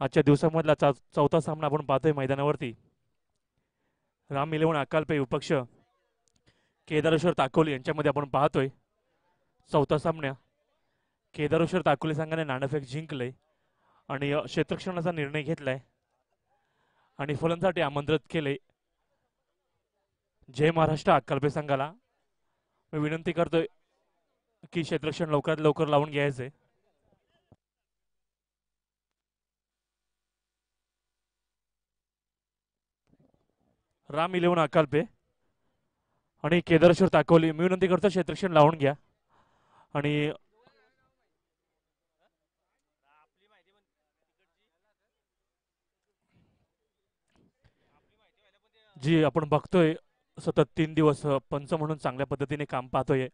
आजच्या दिवसामधला चौथा सामना आपण पाहतोय मैदानावरती. राम इलेवन अकालपे विपक्ष केदारेश्वर ताकोली यांच्यामध्ये आपण पाहतोय चौथा सामना. केदारेश्वर ताकोली संघाने नाणेफेक जिंकले आणि क्षेत्ररक्षणाचा निर्णय घेतलाय आणि फलंदासाठी आमंत्रित केले. जय महाराष्ट्र अक्कलपे संघाला मी विनंती करतोय की क्षेत्ररक्षण लवकरात लवकर लावून घ्यायचे. राम इलेवन अकालपे आणि केदारेश्वर ताकोली मी विनंती करतो क्षेत्ररक्षण लावून घ्या. आणि जी आपण बघतोय सतत 3 दिवस पंच म्हणून चांगल्या पद्धतीने काम पाहतोय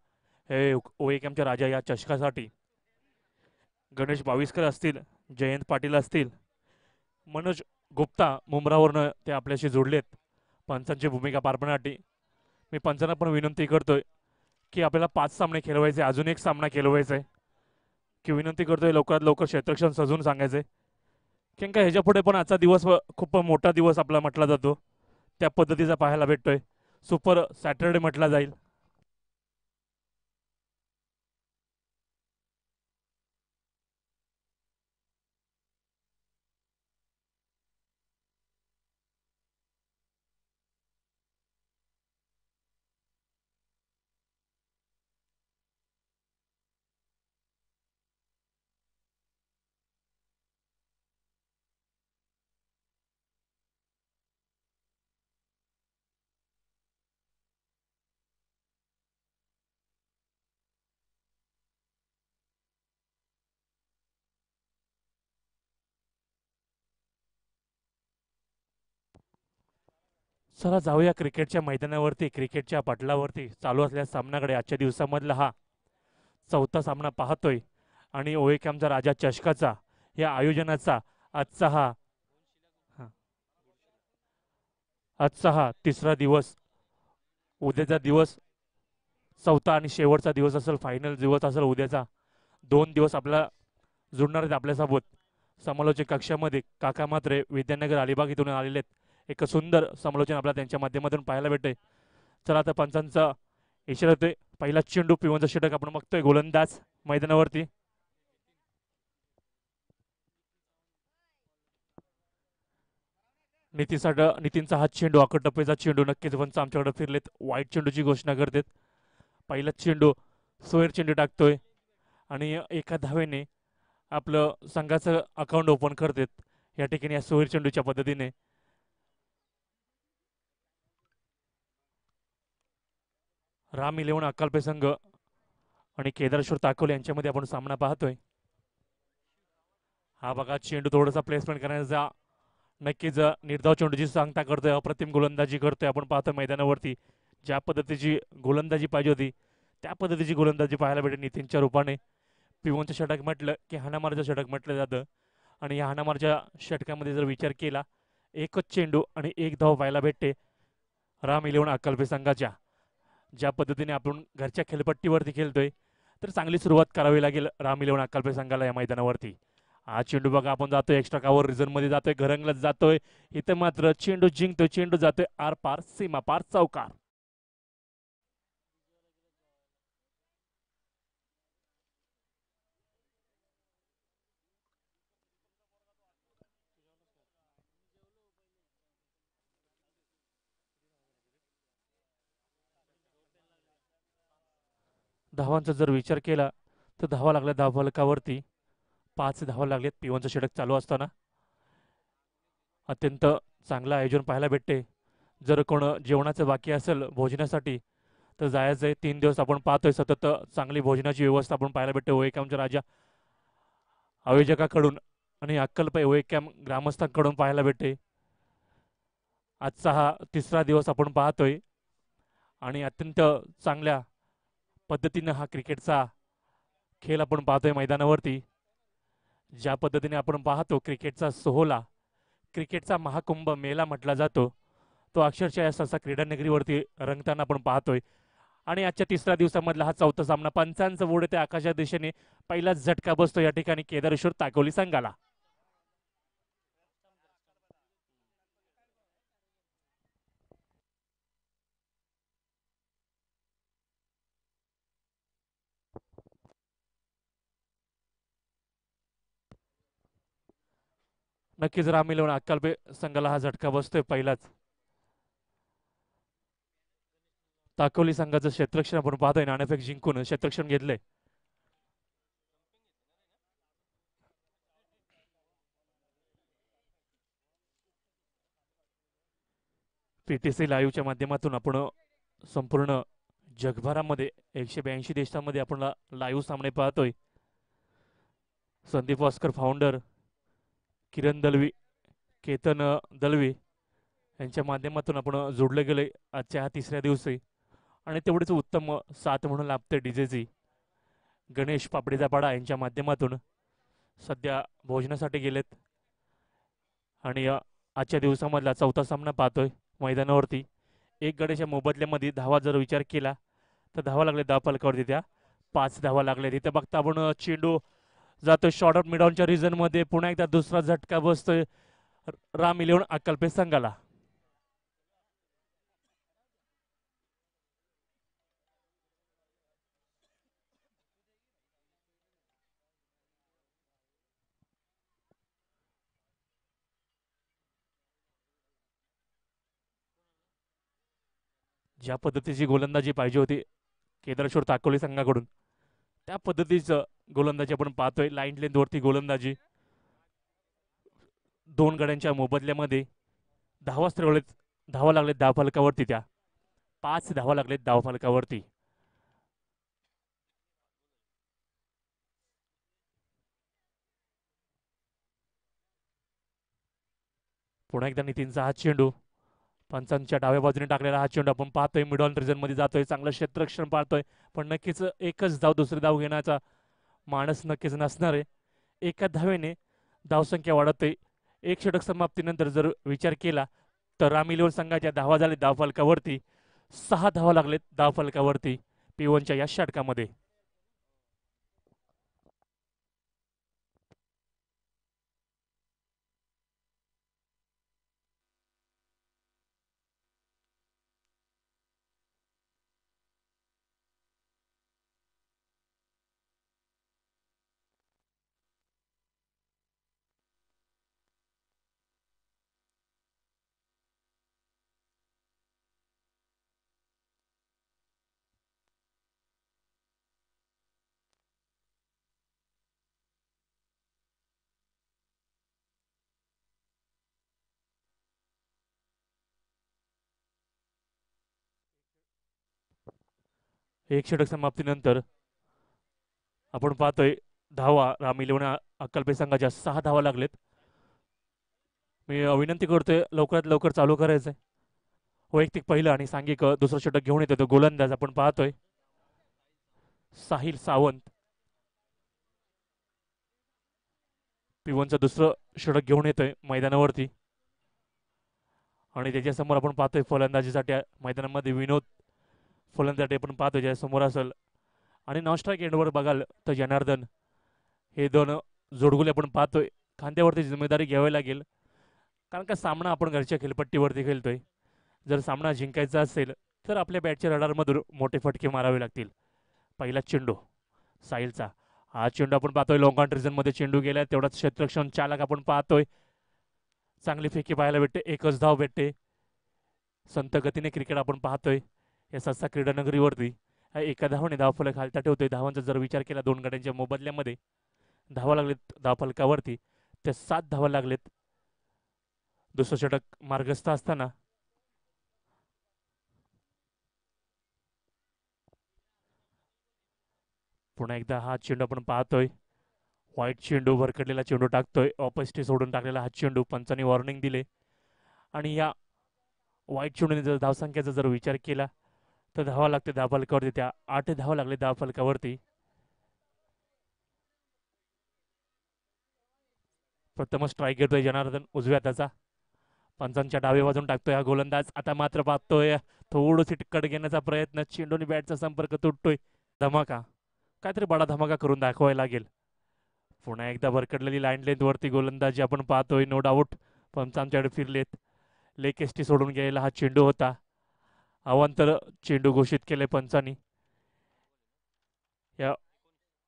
हे ओएकॅमच्या राजा या चषकासाठी. गणेश बाविस्कर असतील, जयंत पाटील असतील, मनोज गुप्ता मुंब्रावरनं ते आपल्याशी जोडलेत पंचांची भूमिका पार पाडण्यासाठी. मी पंचांना पण विनंती करतोय की आपल्याला 5 सामने खेळवायचे, अजून एक सामना खेळवायचा आहे की विनंती करतोय लवकरात लवकर क्षेत्ररक्षण सजून सांगायचे. कारण का ह्याच्या पुढे पण आजचा दिवस खूप मोठा दिवस आपला म्हटला जातो, त्या पद्धतीचा पाहायला भेटतोय. सुपर सॅटरडे म्हटला जाईल. चला जाऊया क्रिकेटच्या मैदानावरती, क्रिकेटच्या पटलावरती चालू असलेल्या सामन्याकडे. आजच्या दिवसामधला हा चौथा सामना पाहतोय आणि ओएकॅमचा राजा चषकाचा या आयोजनाचा आजचा हा हा, आजचा हा तिसरा दिवस. उद्याचा दिवस चौथा आणि शेवटचा दिवस असेल, फायनल दिवस असेल उद्याचा. 2 दिवस आपल्याला जुळणार आहेत आपल्यासोबत. समालोचक कक्षामध्ये काका मात्रे विद्यानगर अलिबाग इथून आलेले आहेत. एक सुंदर समालोचन आपल्याला त्यांच्या माध्यमातून पाहायला भेटते. चला आता पंचांचा इशारा होतोय. पहिला चेंडू पिवनचा षटक आपण बघतोय. गोलंदाज मैदानावरती नितीनचा हा चेंडू आकटप्पेचा चेंडू. नक्कीच पंच आमच्याकडे फिरलेत, वाईट चेंडूची घोषणा करतात. पहिला चेंडू सोयर चेंडू टाकतोय आणि एका धावेने आपलं संघाचं अकाउंट ओपन करतात या ठिकाणी या सोयर चेंडूच्या पद्धतीने. राम इलेवन अक्कलपे संघ आणि केदारेश्वर ताकोले यांच्यामध्ये आपण सामना पाहतोय. हा बघा चेंडू थोडासा प्लेसमेंट करण्याचा नक्कीच निर्धाव चेंडूची सांगता करतोय. अप्रतिम गोलंदाजी करतोय. आपण पाहतोय मैदानावरती ज्या पद्धतीची गोलंदाजी पाहिजे होती त्या पद्धतीची गोलंदाजी पाहायला भेटेल नितीनच्या रूपाने. पिवनचं षटक म्हटलं की हाणामारचं षटक म्हटलं जातं आणि या हाणामारच्या षटकामध्ये जर विचार केला एकच चेंडू आणि एक धाव पाहायला भेटते राम इलेवन अक्कलपे संघाच्या. ज्या पद्धतीने आपण घरच्या खेळपट्टीवरती खेळतोय तर चांगली सुरुवात करावी लागेल राम इलेवन अक्कलपे संघाला या मैदानावरती. हा चेंडू बघा आपण जातोय एक्स्ट्रा कावर रिझन मध्ये जातोय, घरंगलत जातोय. इथं मात्र चेंडू जिंकतोय, चेंडू जातोय आर पार सीमा पार चौकार. धावांचा जर विचार केला तर धावा लागल्या धावफलकावरती. 5 धावा लागलेत पिवनचं षटक चालू असताना. अत्यंत चांगलं आयोजन पाहायला भेटते. जर कोण जेवणाचं बाकी असेल भोजनासाठी तर जायचं आहे. 3 दिवस आपण पाहतोय सतत चांगली भोजनाची व्यवस्था आपण पाहायला भेटते ओएकॅमच्या राजा आयोजकाकडून आणि अक्कलपे ओएकॅम ग्रामस्थांकडून पाहायला भेटते. आजचा हा तिसरा दिवस आपण पाहतोय आणि अत्यंत चांगल्या पद्धतीनं हा क्रिकेटचा खेळ आपण पाहतोय मैदानावरती. ज्या पद्धतीने आपण पाहतो क्रिकेटचा सोहळा, क्रिकेटचा महाकुंभ मेला म्हटला जातो, तो अक्षरशः या सहसा क्रीडा नगरीवरती रंगताना आपण पाहतोय. आणि आजच्या तिसऱ्या दिवसामधला हा चौथा सामना पंचांचं बोर्ड त्या आकाशा दिशेने पहिलाच झटका बसतो या ठिकाणी केदारेश्वर ताकोली संघाला. नक्कीच रामी लेवून अक्कलपे संघाला हा झटका बसतोय पहिलाच. ताकवली संघाचं क्षेत्ररक्षण आपण पाहतोय, नाणेफेक जिंकून क्षेत्ररक्षण घेतलंय. पीटीसी लाईव्हच्या माध्यमातून आपण संपूर्ण जगभरामध्ये 182 देशांमध्ये आपण लाईव्ह सामने पाहतोय. संदीप वास्कर फाउंडर, किरण दलवी, केतन दलवी यांच्या माध्यमातून आपण जोडले गेले आजच्या ह्या तिसऱ्या दिवशी. आणि तेवढेच उत्तम साथ म्हणून लाभते डीजेची गणेश पापडीचा पाडा यांच्या माध्यमातून सध्या भोजनासाठी गेलेत. आणि आजच्या दिवसामधला चौथा सामना पाहतोय मैदानावरती. एक गड्याच्या मोबदल्यामध्ये धावा जर विचार केला तर धावा लागले धाव फलकावरती, त्या 5 धावा लागले. तिथे बघता आपण चेंडू जातोय शॉर्ट आउट मिडॉनच्या रिझन मध्ये. पुन्हा एकदा दुसरा झटका बसतोय राम इलेव्हन अक्कलपे संघाला. ज्या पद्धतीची गोलंदाजी पाहिजे होती केदारेश्वर ताकोली संघाकडून, त्या पद्धतीचं गोलंदाजी आपण पाहतोय. लाईन लेंथ वरती गोलंदाजी, 2 गड्यांच्या मोबदल्यामध्ये धावा स्थिरवलेत, धावा लागलेत धाव फलकावरती, त्या 5 धावा लागलेत धाव फलकावरती. पुन्हा एकदा नितीनचा हा चेंडू पंचांच्या डाव्या बाजूने टाकलेला हा चेंडू आपण पाहतोय मिडॉन रिजन मध्ये जातोय. चांगलं क्षेत्ररक्षण पाहतोय, पण नक्कीच एकच धाव दुसरी धाव घेण्याचा मानस नक्कीच नसणार आहे. एका धावेने धावसंख्या वाढतोय. एक षटक समाप्तीनंतर जर विचार केला तर रामिलीवर संघाच्या धावा झाले धाव फलकावरती, 6 धावा लागलेत धाव फलकावरती P1च्या या षटकामध्ये. एक षटक समाप्तीनंतर आपण पाहतोय धावा राम इलेव्हन अक्कलपे संघाच्या 6 धावा लागलेत. मी विनंती करतोय लवकरात लवकर चालू करायचंय. वैयक्तिक पहिलं आणि सांघिक दुसरं षटक घेऊन येतो तो गोलंदाज आपण पाहतोय साहिल सावंत. P1चं दुसरं षटक घेऊन येतोय मैदानावरती. आणि त्याच्यासमोर आपण पाहतोय फलंदाजीसाठी मैदानामध्ये विनोद फलंदाजी आपण पाहतोय ज्यासमोर असेल. आणि नॉन स्ट्राईक एंडवर बघाल तर जनार्दन, हे 2 जोडगुले आपण पाहतोय. खांद्यावरती जिम्मेदारी घ्यावी लागेल, कारण का सामना आपण घरच्या खेळपट्टीवरती खेळतोय. जर सामना जिंकायचा असेल तर आपल्या बॅटच्या रडारमधून मोठे फटके मारावे लागतील. पहिला चेंडू साहिलचा, हा चेंडू आपण पाहतोय लॉंग रिजन मध्ये चेंडू गेला. तेवढाच क्षेत्ररक्षण चालक आपण पाहतोय. चांगली फेकी पाहायला भेटते, एकच धाव भेटते. संत गतीने क्रिकेट आपण पाहतोय या सस्ता क्रीडानगरीवरती. एका धावाने धावफलक खालता ठेवतोय. धावांचा जर विचार केला 2 गड्यांच्या मोबदल्यामध्ये धावा लागलेत धावफलकावरती, त्या 7 धावा लागलेत. दुसरं षटक मार्गस्थ असताना पुन्हा एकदा हा चेंडू आपण पाहतोय. व्हाईट चेंडू भरकडलेला चेंडू टाकतोय, ऑपोजिट सोडून टाकलेला हा चेंडू पंचांनी वॉर्निंग दिले. आणि या व्हाईट चेंडूने जर धावसंख्येचा जर विचार केला तर धावा लागते धाव फलकावरती, त्या 8 धावा लागले धाव फलकावरती. प्रथम स्ट्राईक घेतोय जनार्दन उजव्या हाताचा, पंचांच्या डावे बाजून टाकतोय हा गोलंदाज. आता मात्र पाहतोय थोडंसं कट घेण्याचा प्रयत्न, चेंडूने बॅटचा संपर्क तुटतोय. धमाका, काहीतरी बडा धमाका करून दाखवायला लागेल. पुन्हा एकदा भरकडलेली लाईन लेंथ वरती गोलंदाजी आपण पाहतोय. नो डाऊट पंच आमच्याकडे फिरलेत. लेग एसटी सोडून गेलेला हा चेंडू होता. अवांतर चेंडू घोषित केले पंचांनी. या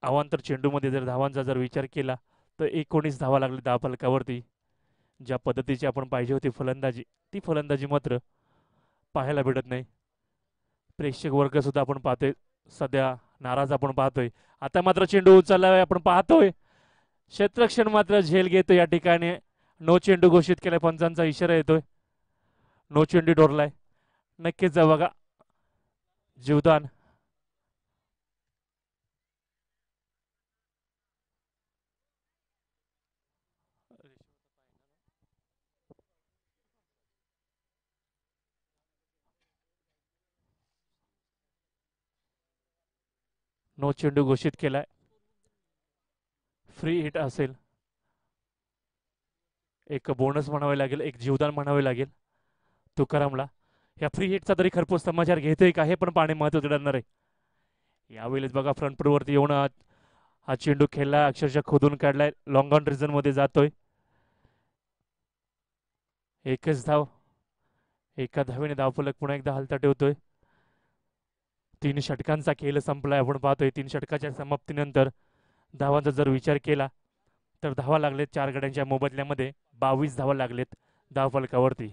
अवांतर चेंडूमध्ये जर धावांचा जर विचार केला तर 19 धावा लागले धाव फलकावरती. ज्या पद्धतीची आपण पाहिजे होती फलंदाजी, ती फलंदाजी मात्र पाहायला भेटत नाही. प्रेक्षक वर्ग सुद्धा आपण पाहतोय सध्या नाराज आपण पाहतोय. आता मात्र चेंडू उचलला आपण पाहतोय. क्षेत्ररक्षण मात्र झेल घेतो या ठिकाणी. नो चेंडू घोषित केलाय, पंचांचा इशारा येतोय. नो चेंडू डोरलाय. नक्कीच बघा जीवदान नो चेंडू घोषित केलाय. फ्री हिट असेल, एक बोनस म्हणावे लागेल, एक जीवदान म्हणावे लागेल तुकारामला. या फ्री हिटचा तरी खरपूस समाचार घेतोय का हे पण पाहणे महत्वाचे ठरणार आहे. यावेळेस बघा फ्रंट फूटवरती येऊन हा चेंडू खेळला, अक्षरशः खोदून काढलाय, लॉंग ऑन रिझन मध्ये जातोय. एकच धाव, एका धावेने धावफलक पुन्हा एकदा हलता ठेवतोय. 3 षटकांचा खेळ संपलाय आपण पाहतोय. 3 षटकाच्या समाप्तीनंतर धावांचा जर विचार केला तर धावा लागलेत 4 गड्यांच्या मोबदल्यामध्ये 22 धावा लागलेत धावफलकावरती.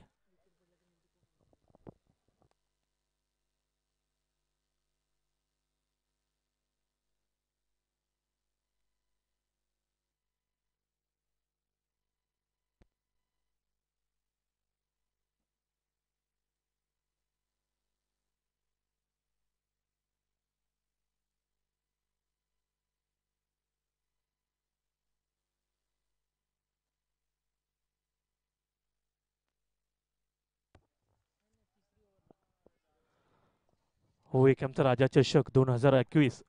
हो, एक आमचा राजा चषक 2021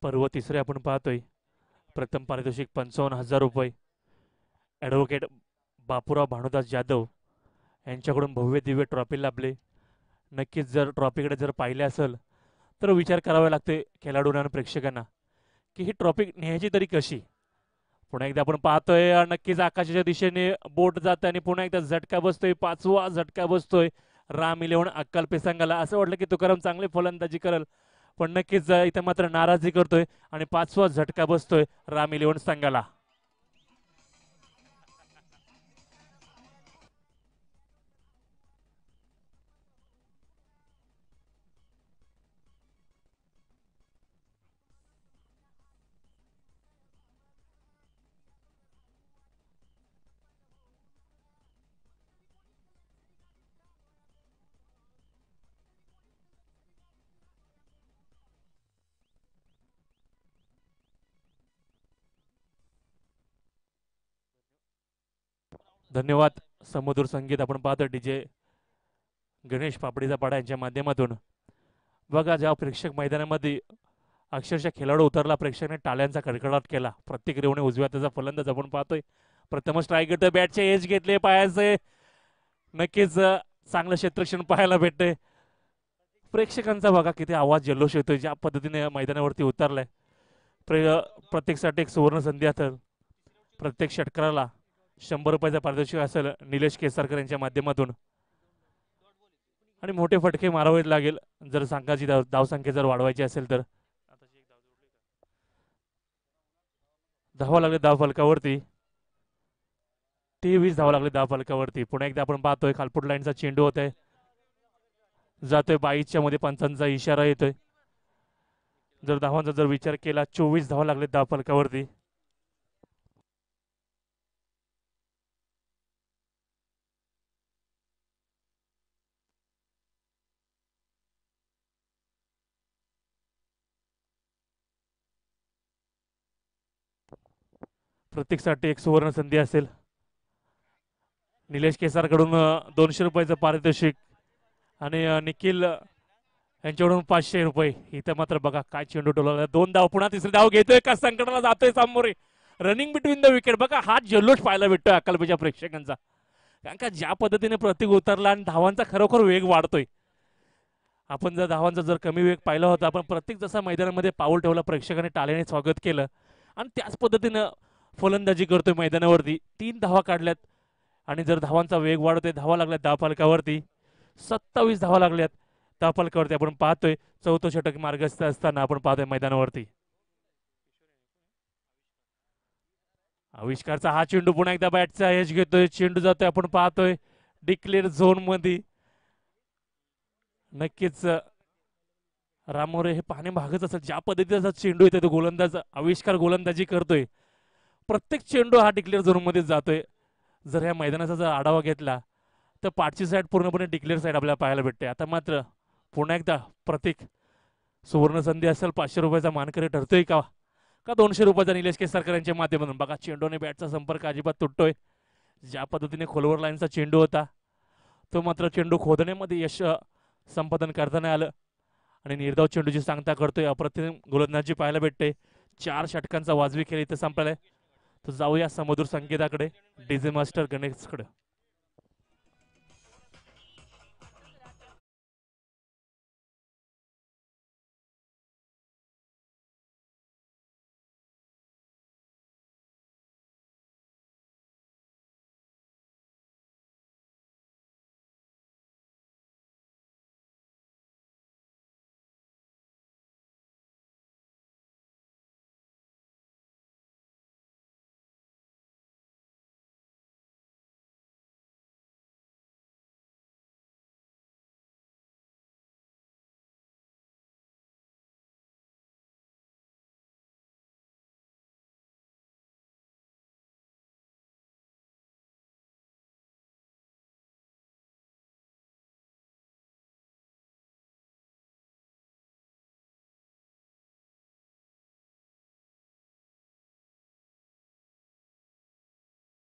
पर्व तिसरे आपण पाहतोय. प्रथम पारितोषिक 55,000 रुपये. ॲडव्होकेट बापूराव भानुदास जाधव यांच्याकडून भव्य दिव्य ट्रॉफी लाभले. नक्कीच जर ट्रॉफीकडे जर पाहिले असेल तर विचार करावा लागते खेळाडूंना आणि प्रेक्षकांना की ही ट्रॉफी न्यायची तरी कशी. पुन्हा एकदा आपण पाहतोय नक्कीच आकाशाच्या दिशेने बोट जात आणि पुन्हा एकदा झटका बसतोय, 5वा झटका बसतोय राम इलेवन अक्कल पेसंगाला. असं वाटलं की तुकाराम चांगली फलंदाजी करेल, पण नक्कीच इथे मात्र नाराजी करतोय आणि 5वा झटका बसतोय राम इलेवन संघाला. धन्यवाद. समुद्र संगीत आपण पाहतो डीजे गणेश पापडीचा पाडा यांच्या माध्यमातून. बघा जेव्हा प्रेक्षक मैदानामध्ये अक्षरशः खेळाडू उतरला, प्रेक्षकाने टाळ्यांचा कडकडाट केला. प्रत्येक रेवणे उजव्या त्याचा फलंदाज आपण पाहतोय. प्रथम स्ट्राईक घेतोय, बॅटचे एज घेतले पायाचे. नक्कीच चांगलं क्षेत्ररक्षण पाहायला भेटतंय. प्रेक्षकांचा बघा किती आवाज जल्लोष येतोय ज्या पद्धतीने मैदानावरती उतरलाय. प्रत्येकासाठी एक सुवर्ण संधी असेल. प्रत्येक षटकाराला 100 रुपयाचा पारितोषिक असेल निलेश केसरकर यांच्या माध्यमातून. आणि मोठे फटके मारावे लागेल जर संघाची धावसंख्या जर वाढवायची असेल तर. धावा लागले धाव फलकावरती, 23 धावा लागले धाव फलकावरती. पुन्हा एकदा आपण पाहतोय खालपूट लाईनचा चेंडू होत आहे, जातोय 22च्या मध्ये, पंचांचा इशारा येतोय. जर धावांचा जर विचार केला 24 धावा लागले धाव फलकावरती. प्रत्येकासाठी एक सुवर्ण संधी असेल. निलेश केसारकडून 200 रुपयाचं पारितोषिक आणि निखिल यांच्याकडून 500 रुपये. इथं मात्र बघा काय चेंडू टोला. 2 धाव, पुन्हा तिसरी धाव घेतोय का संकटाला जातोय सामोरे. Running between the wicket. बघा हा जल्लोष पाहायला भेटतोय अक्कलपेच्या प्रेक्षकांचा, कारण का ज्या पद्धतीने प्रतीक उतरला आणि धावांचा खरोखर वेग वाढतोय. आपण जर धावांचा जर कमी वेग पाहिला होता, आपण प्रत्येक जसा मैदानामध्ये पाऊल ठेवला प्रेक्षकांनी टाळ्याने स्वागत केलं आणि त्याच पद्धतीनं फलंदाजी करतोय मैदानावरती. 3 धावा काढल्यात आणि जर धावांचा वेग वाढतोय, धावा लागल्यात धाव फलकावरती. 27 धावा लागल्यात धाव फलकावरती. आपण पाहतोय 4थं षटक मार्गस्थ असताना आपण पाहतोय मैदानावरती. आविष्कारचा हा चेंडू पुन्हा एकदा बॅटचा एज घेतोय, चेंडू जातोय, आपण पाहतोय डिक्लेअर झोन मध्ये. नक्कीच रामोरे हे पाहणे भागच असेल, ज्या पद्धतीचा चेंडू येतोय तो गोलंदाज आविष्कार गोलंदाजी करतोय. प्रत्येक चेंडू हा डिक्लेअर झोन मध्ये जातोय. जर या मैदानाचा जर आढावा घेतला तर पाठची साईड पूर्णपणे डिक्लेअर साईड आपल्याला पाहायला भेटते. आता मात्र पुन्हा एकदा प्रतीक सुवर्ण संधी असेल, 500 रुपयाचा मानकरी ठरतोय का का 200 रुपयाचा निलेश केसरकर यांच्या माध्यमातून. बघा चेंडूने बॅटचा संपर्क अजिबात तुटतोय. ज्या पद्धतीने खोलवर लाईनचा चेंडू होता तो मात्र चेंडू खोदण्यामध्ये यश संपादन करताना आलं आणि निर्धाव चेंडूची सांगता करतोय. अप्रतिम गोलंदाजी पाहायला भेटते. 4 षटकांचा वाजवी खेळ इथं संपलाय. तर जाऊया समोर संकेताकडे, डीजे मास्टर गणेशकडे.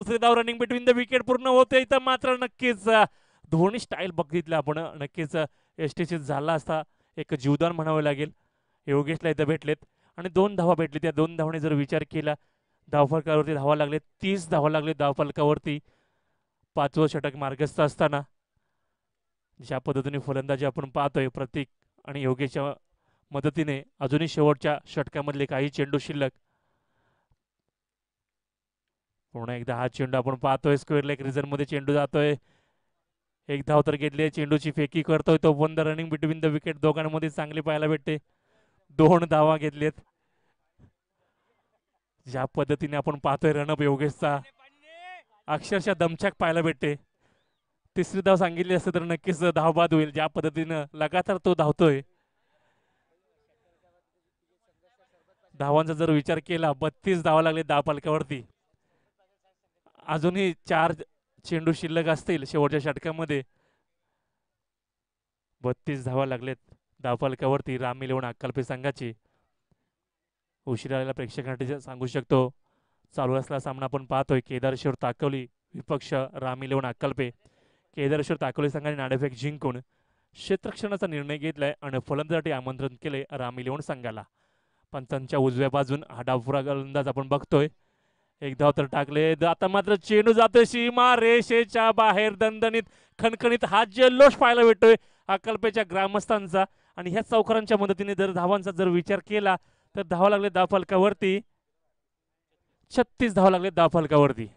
दुसरे धाव रनिंग बिटवीन द विकेट पूर्ण होते इथं मात्र. नक्कीच दोन्ही स्टाईल बघितलं आपण, नक्कीच एसटीसी झाला असता एक जीवदान म्हणावं लागेल. योगेशला इथं भेटलेत आणि 2 धावा भेटले. त्या 2 धावाने जर विचार केला, धावफलकावरती धावा लागले, 30 धावा लागले धावफलकावरती. 5वं षटक मार्गस्थ असताना ज्या पद्धतीने फलंदाजी आपण पाहतोय प्रतीक आणि योगेशच्या मदतीने, अजूनही शेवटच्या षटकामधले काही चेंडू शिल्लक. पुन्हा एकदा हा चेंडू आपण पाहतोय स्क्वेअर लेग रिझन मध्ये चेंडू जातोय. एक धाव तर घेतली, चेंडूची फेकी करतोय तो पण रनिंग बिटवीन द विकेट दोघांमध्ये चांगली पाहायला भेटते. 2 धावा घेतलेत. ज्या पद्धतीने आपण पाहतोय रणअप योगेशचा, अक्षरशः दमछाक पाहायला भेटते. 3री धाव सांगितली असते तर नक्कीच धाव बाद होईल. ज्या पद्धतीनं लगातार तो धावतोय. धावांचा जर विचार केला, 32 धावा लागले धावफलकावरती. अजूनही 4 चेंडू शिल्लक असतील शेवटच्या षटकामध्ये. 32 धावा लागलेत धावफलकावरती राम इलेव्हन अक्कलपे संघाची. उशिरा आलेल्या प्रेक्षकांसाठी सांगू शकतो, चालू असलेला सामना आपण पाहतोय केदारेश्वर ताकवली विपक्ष राम इलेव्हन अक्कलपे. केदारेश्वर ताकवली संघाने नाणेफेक जिंकून क्षेत्ररक्षणाचा निर्णय घेतलाय आणि फलंदाजीसाठी आमंत्रण केले राम इलेव्हन संघाला. पंचांच्या उजव्या बाजून हा डावपुरा गोलंदाज आपण बघतोय. एक धाव तर टाकले. आता मात्र चेंडू जातोय सीमा रेषेच्या बाहेर. दणदणीत खणखणीत हा जल्लोष पाहायला भेटतोय अक्कलपेच्या ग्रामस्थांचा. आणि ह्या चौकारांच्या मदतीने जर धावांचा जर विचार केला तर धावा लागले धावफलकावरती. 36 धावा लागले धावफलकावरती.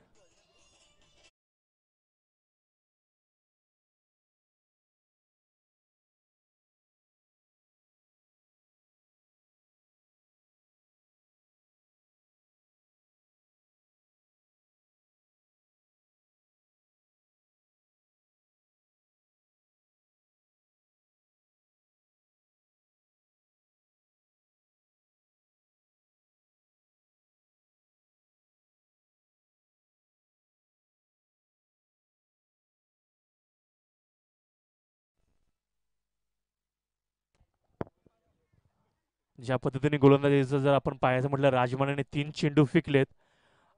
ज्या पद्धतीने गोलंदाजीचं जर आपण पाहायचं म्हटलं, राजमानाने 3 चेंडू फेकलेत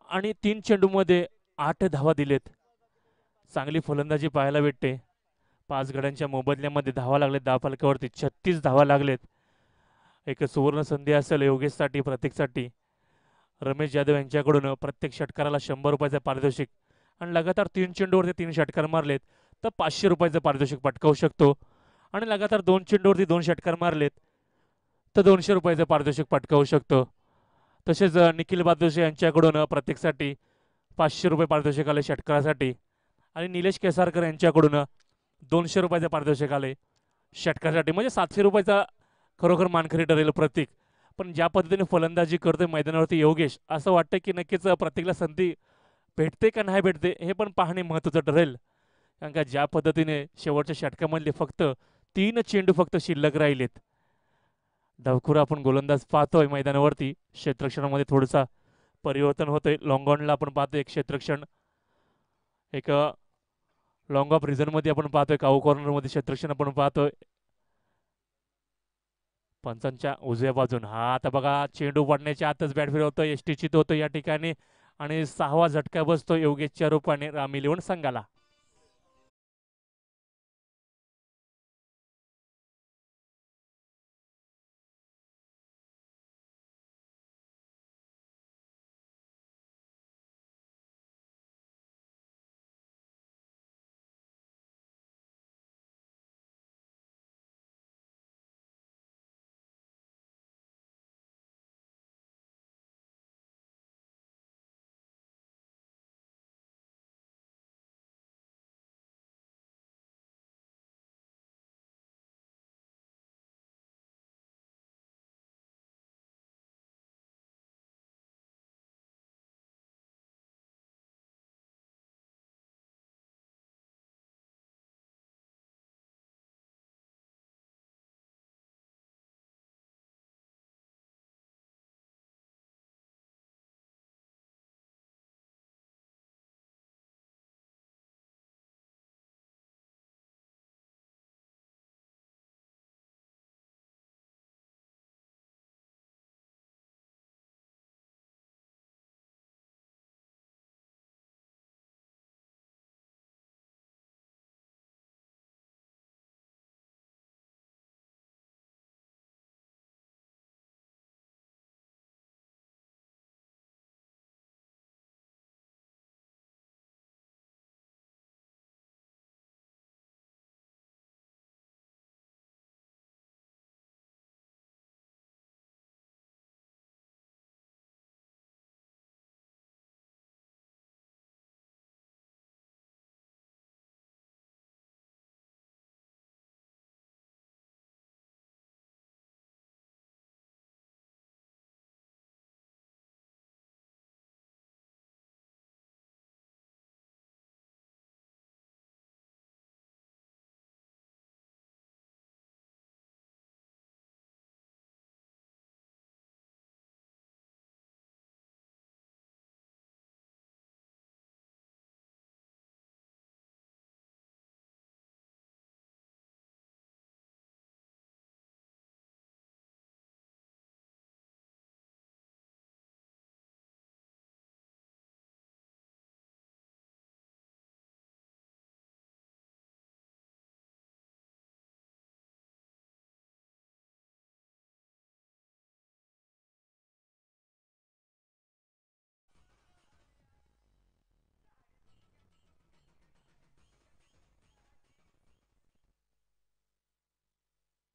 आणि 3 चेंडूमध्ये 8 धावा दिलेत. चांगली फलंदाजी पाहायला भेटते. 5 गड्यांच्या मोबदल्यामध्ये धावा लागलेत धावफलकावरती. 36 धावा लागलेत. एक सुवर्ण संधी असेल योगेशसाठी, प्रतीकसाठी. रमेश जाधव यांच्याकडून प्रत्येक षटकाराला 100 रुपयाचे पारितोषिक आणि लगातार 3 चेंडूवरती 3 षटकार मारलेत तर 500 रुपयाचं पारितोषिक पटकावू शकतो. आणि लगातार 2 चेंडूवरती 2 षटकार मारलेत तर 200 रुपयाचं पारितोषिक पटकावू शकतो. तसेच निखिल बादुशे यांच्याकडून प्रत्येकसाठी 500 रुपये पारितोषिक आले षटकारासाठी. आणि निलेश केसारकर यांच्याकडून 200 रुपयाचे पारितोषिक आले षटकारासाठी. म्हणजे 700 रुपयाचा खरोखर मानकरी ठरेल प्रतीक. पण ज्या पद्धतीने फलंदाजी करतोय मैदानावरती योगेश, असं वाटतं की नक्कीच प्रत्येकाला संधी भेटते का नाही भेटते हे पण पाहणे महत्त्वाचं ठरेल. कारण का ज्या पद्धतीने शेवटच्या षटकामधले फक्त 3 चेंडू फक्त शिल्लक राहिलेत. डावखुरा आपण गोलंदाज पाहतोय मैदानावरती, क्षेत्ररक्षणामध्ये थोडंसं परिवर्तन होतंय. लॉंगॉनला आपण पाहतोय एक क्षेत्ररक्षण, एक लॉंग ऑफ रिझन मध्ये आपण पाहतोय, काऊ कॉर्नर मध्ये क्षेत्ररक्षण आपण पाहतोय. पंचांच्या उजव्या बाजून हा आता बघा चेंडू पडण्याच्या आतच बॅट फिरवतोय, यष्टीचित होतो या ठिकाणी आणि 6वा झटका बसतो योगेशच्या रूपाने रामी लिओन संघाला.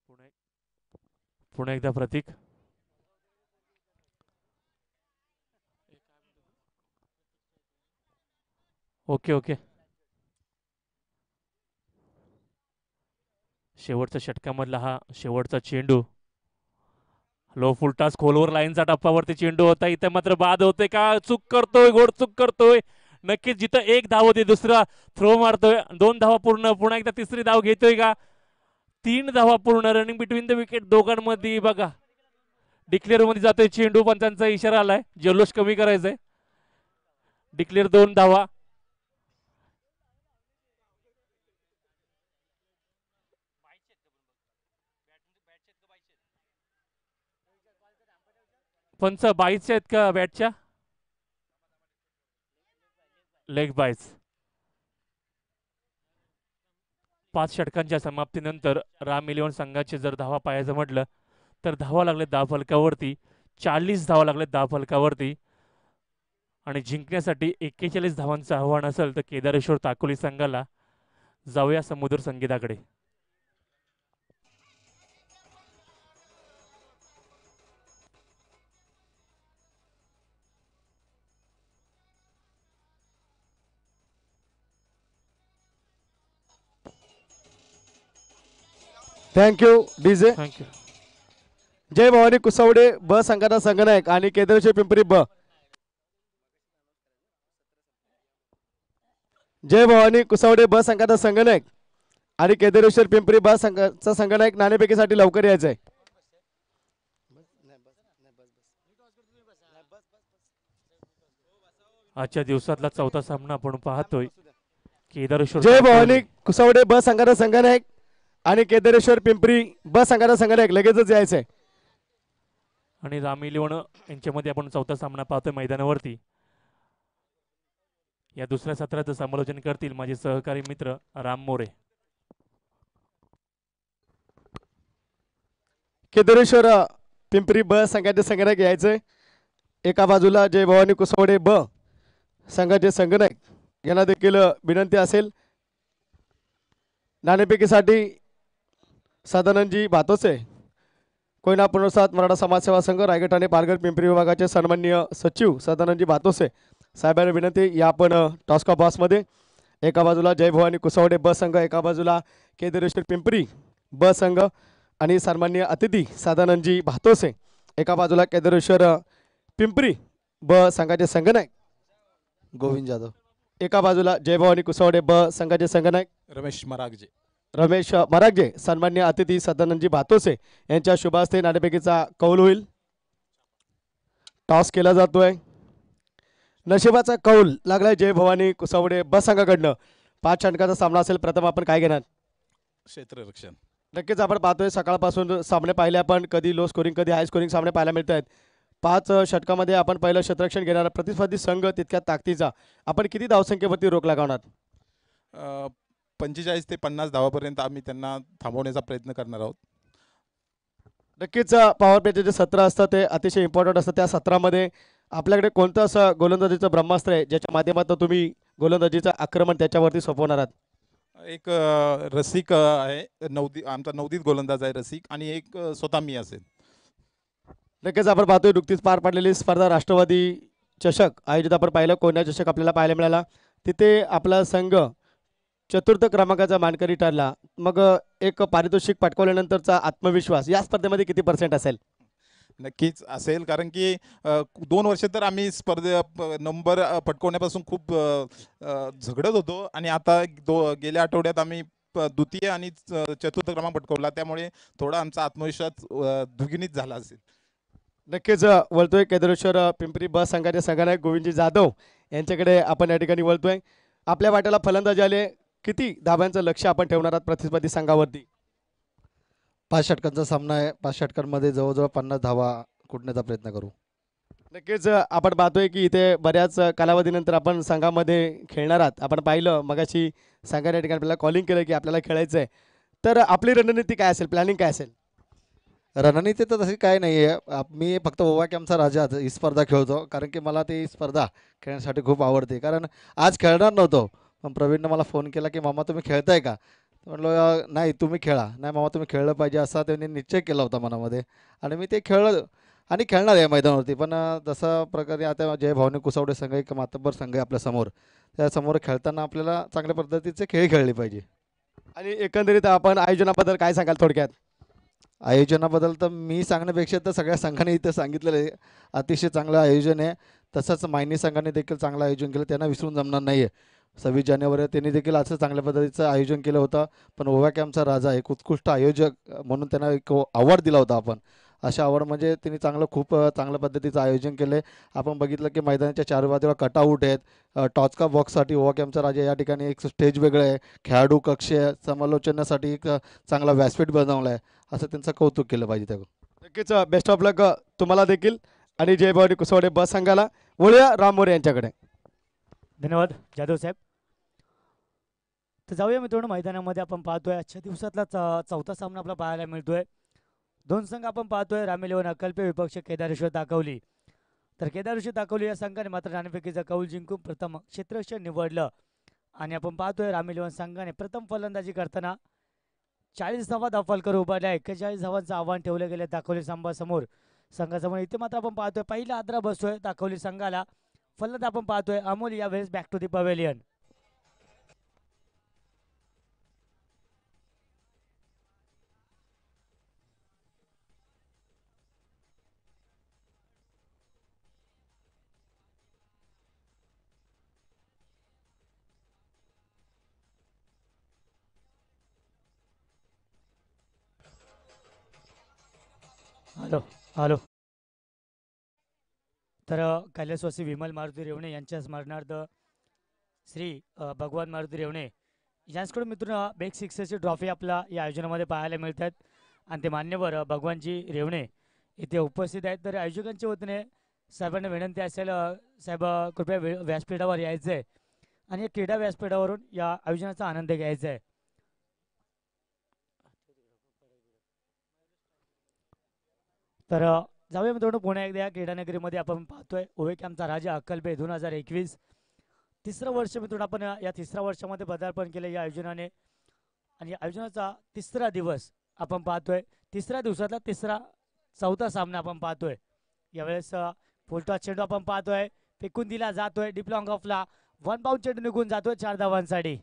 पुणे पुन्हा एकदा प्रतीक. Okay okay. शेवटच्या षटकामधला हा शेवटचा चेंडू, लो फुलटास खोलवर लाईनचा टप्पावरती चेंडू होता, इथे मात्र बाद होते का, चूक करतोय, घोड चूक करतोय. नक्कीच जिथं एक धाव होती दुसरा थ्रो मारतोय, 2 धावा पूर्ण, पुन्हा एकदा तिसरी धाव घेतोय का, 3 धावा पूर्ण, रनिंग बिटवीन द विकेट दोघांमध्ये बघा. डिक्लेअर मध्ये जातोय चेंडू, पंचांचा इशारा आलाय, जल्लोष कमी करायचंय. डिक्लेअर 2 धावा. पंच 22 आहेत का बॅटच्या, लेग बायस. 5 षटकांच्या समाप्तीनंतर राम इलेव्हन संघाचे जर धावा पाहायचं म्हटलं तर धावा लागले धाव फलकावरती, 40 धावा लागले धाव फलकावरती. आणि जिंकण्यासाठी 41 धावांचं आव्हान असेल तर केदारेश्वर ताकोली संघाला जाऊया समुद्र संगीताकडे. Thank you DJ. थँक्यू. जय भवानी कुसवडे ब संघाचा संघनायक आणि केदारेश्वर पिंपरी ब. जय भवानी कुसवडे ब संघाचा संघनायक आणि केदारेश्वर पिंपरी ब संघाचा संघनायक नाणेफेकीसाठी लवकर यायचंय. आजच्या दिवसातला चौथा सामना आपण पाहतोय केदारेश्वर जय भवानी दाखवली कुसवडे ब संघाचा संघनायक आणि केदारेश्वर पिंपरी ब संघाचा संघनायक लगेचच यायचंय. आणि रामी लिओन यांच्यामध्ये आपण चौथा सामना पाहतोय मैदानावरती. या दुसऱ्या सत्राचं समालोचन करतील माझे सहकारी मित्र राम मोरे. केदारेश्वर पिंपरी ब संघाचे संघनायक यायचंय. एका बाजूला जय भवानी कुसवडे ब संघाचे संघनायक यांना देखील विनंती असेल. नाणेफेकीसाठी सदानंदजी भातोसे कोयना पुनर्वसन मराठा समाजसेवा संघ रायगड ठाणे पालघर पिंपरी विभागाचे सन्माननीय सचिव सदानंदजी भातोसे साहेबांना विनंती या आपण टॉस्का बॉसमध्ये. एका बाजूला जय भवानी कुसवडे ब संघ, एका बाजूला केदारेश्वर पिंपरी ब संघ आणि सन्माननीय अतिथी सदानंदजी भातोसे. एका बाजूला केदारेश्वर पिंपरी ब संघाचे संघनायक गोविंद जाधव. एका बाजूला जय भवानी कुसवडे ब संघाचे संघनायक रमेश मरागजे सन्मान्य अतिथी सदानंदजी भातोसे यांच्या शुभ हस्ते नाणेफेकीचा कौल होईल. टॉस केला जातोय. नशिबाचा कौल लागलाय जय भवानी कुसवडे ब संघाकडनं. 5 षटकाचा सामना असेल. प्रथम आपण काय घेणार? क्षेत्ररक्षण. नक्कीच आपण पाहतोय सकाळपासून सामने पाहिले आपण, कधी लो स्कोरिंग कधी हाय स्कोरिंग सामने पाहायला मिळत आहेत. 5 षटकामध्ये आपण पहिलं क्षेत्ररक्षण घेणार. प्रतिस्पर्धी संघ तितक्या ताकदीचा. आपण किती धावसंख्येवरती रोख लगावणार? 45 ते 50 धावापर्यंत आम्ही त्यांना थांबवण्याचा प्रयत्न करणार आहोत. नक्कीच पॉवर प्लेचे जे सत्र असतं ते अतिशय इम्पॉर्टंट असतं. त्या सत्रामध्ये आपल्याकडे कोणतं असं गोलंदाजीचं ब्रह्मास्त्र आहे ज्याच्या माध्यमातून तुम्ही गोलंदाजीचं आक्रमण त्याच्यावरती सोपवणार आहात? एक रसिक आहे, आमचा नवदीत गोलंदाज आहे रसिक, आणि एक स्वतः मी असेल. नक्कीच आपण पाहतोय नुकतीच पार पडलेली स्पर्धा राष्ट्रवादी चषक आयोजित आपण पाहिलं. कोण्या चषक आपल्याला पाहायला मिळाला. तिथे आपला संघ चतुर्थ क्रमांकाचा मानकरी ठरला. मग एक पारितोषिक पटकावल्यानंतरचा आत्मविश्वास या स्पर्धेमध्ये किती % असेल? नक्कीच असेल, कारण की 2 वर्ष तर आम्ही नंबर पटकवण्यापासून खूप झगडत होतो, आणि आता गेल्या आठवड्यात आम्ही द्वितीय आणि चतुर्थ क्रमांक पटकवला. त्यामुळे थोडा आमचा आत्मविश्वास द्विगुणित झाला असेल. नक्कीच वळतोय केदारेश्वर पिंपरी ब संघाचे संघनायक गोविंदजी जाधव यांच्याकडे आपण या ठिकाणी वळतोय. आपल्या वाट्याला फलंदाजी आले. किती धाब्यांचं लक्ष आपण ठेवणार आहात प्रतिस्पर्धी संघावरती? 5 षटकांचा सामना आहे. 5 षटकांमध्ये जवळजवळ 50 धावा कुटण्याचा प्रयत्न करू. नक्कीच आपण पाहतोय की इथे बऱ्याच कालावधीनंतर आपण संघामध्ये खेळणार आहात. आपण पाहिलं मगाशी संघाने या ठिकाणी आपल्याला कॉलिंग केलं की आपल्याला खेळायचं आहे. तर आपली रणनीती काय असेल, प्लॅनिंग काय असेल? रणनीती तर तशी काय नाही आहे. मी फक्त ओवा कॅम्पचा राजा ही स्पर्धा खेळतो, कारण की मला ती स्पर्धा खेळण्यासाठी खूप आवडते. कारण आज खेळणार नव्हतो, पण प्रवीणनं मला फोन केला की मामा तुम्ही खेळताय का? म्हटलं नाही तुम्ही खेळा. नाही मामा तुम्ही खेळलं पाहिजे असा त्यांनी निश्चय केला होता मनामध्ये, आणि मी ते खेळलं आणि खेळणार आहे मैदानावरती. पण जसं प्रकारे आता जय भवानी कुसवडे संघ एक मातब्बर संघ आहे आपल्यासमोर. त्यासमोर खेळताना आपल्याला चांगल्या पद्धतीचे खेळ खेळले पाहिजे. आणि एकंदरीत आपण आयोजनाबद्दल काय सांगाल थोडक्यात? आयोजनाबद्दल तर मी सांगण्यापेक्षा तर सगळ्या संघाने इथं सांगितलेलं आहे अतिशय चांगलं आयोजन आहे. तसंच मायनी संघाने देखील चांगलं आयोजन केलं, त्यांना विसरून जमणार नाही आहे. 26 जानेवारी त्यांनी देखील असं चांगल्या पद्धतीचं आयोजन केलं होतं. पण ओव्या कॅम्पचा राजा एक उत्कृष्ट आयोजक म्हणून त्यांना एक अवॉर्ड दिला होता आपण. अशा अवॉर्ड म्हणजे त्यांनी खूप चांगल्या पद्धतीचं आयोजन केलं आहे. आपण बघितलं की मैदानाच्या 4 बाजूला कटआउट आहेत. टॉचका बॉक्ससाठी ओव्या कॅम्पचा राजा या ठिकाणी एक स्टेज वेगळं आहे. खेळाडू कक्ष समालोचनासाठी एक चांगला व्यासपीठ बनवला आहे. असं त्यांचं कौतुक केलं पाहिजे त्या. नक्कीच बेस्ट ऑफ लक तुम्हाला देखील आणि जय भवानी कुसवडे बस संघाला. वळूया राम मोरे यांच्याकडे. धन्यवाद जाधव साहेब. तर जाऊया मित्रांनो मैदानामध्ये. आपण पाहतोय आजच्या दिवसातला चौथा सामना आपला पाहायला मिळतोय. 2 संघ आपण पाहतोय. रामी लिओन अकल्पे विपक्ष केदारेश्वर दाखवली. तर केदारेश्वर दाखवली या संघाने मात्र नाणेफेकीचा कौल जिंकून प्रथम क्षेत्ररक्षण निवडलं. आणि आपण पाहतोय रामी लिओन संघाने प्रथम फलंदाजी करताना 40 धावा धावफलकर उभारल्या. 41 धावांचं आव्हान ठेवलं गेलं दाखवली संघासमोर. इथे मात्र आपण पाहतोय पहिला आद्रा बसतोय दाखवली संघाला. फलंदाज आपण पाहतोय अमोल यावेळेस back to the pavilion. Hello hello. तर कैलासवासी विमल मारुती रेवणे यांच्या स्मरणार्थ श्री भगवान मारुती रेवणे यांच्याकडून मित्रांनो बेक सिक्सची ट्रॉफी आपला या आयोजनामध्ये पाहायला मिळतात आणि ते मान्यवर भगवानजी रेवणे इथे उपस्थित आहेत. तर आयोजकांच्या वतीने साहेबांना विनंती असेल साहेब कृपया व्यासपीठावर यायचं आहे आणि या क्रीडा व्यासपीठावरून या आयोजनाचा आनंद घ्यायचा आहे. तर जाऊया मित्रांनो पुन्हा एकदा या क्रीडानगरीमध्ये आपण पाहतोय ओवेकॅमचा राजा अक्कलबे 2021 तिसरं वर्ष मित्रांनो आपण या तिसऱ्या वर्षामध्ये पदार्पण केलं या आयोजनाने आणि या आयोजनाचा तिसरा दिवस आपण पाहतोय. तिसऱ्या दिवसातला चौथा सामना आपण पाहतोय. यावेळेस फुलटॉस चेंडू आपण पाहतोय फेकून दिला जातोय डीप लॉंग ऑफला 1 बाउंड चेंडू निघून जातोय 4 धावांसाठी.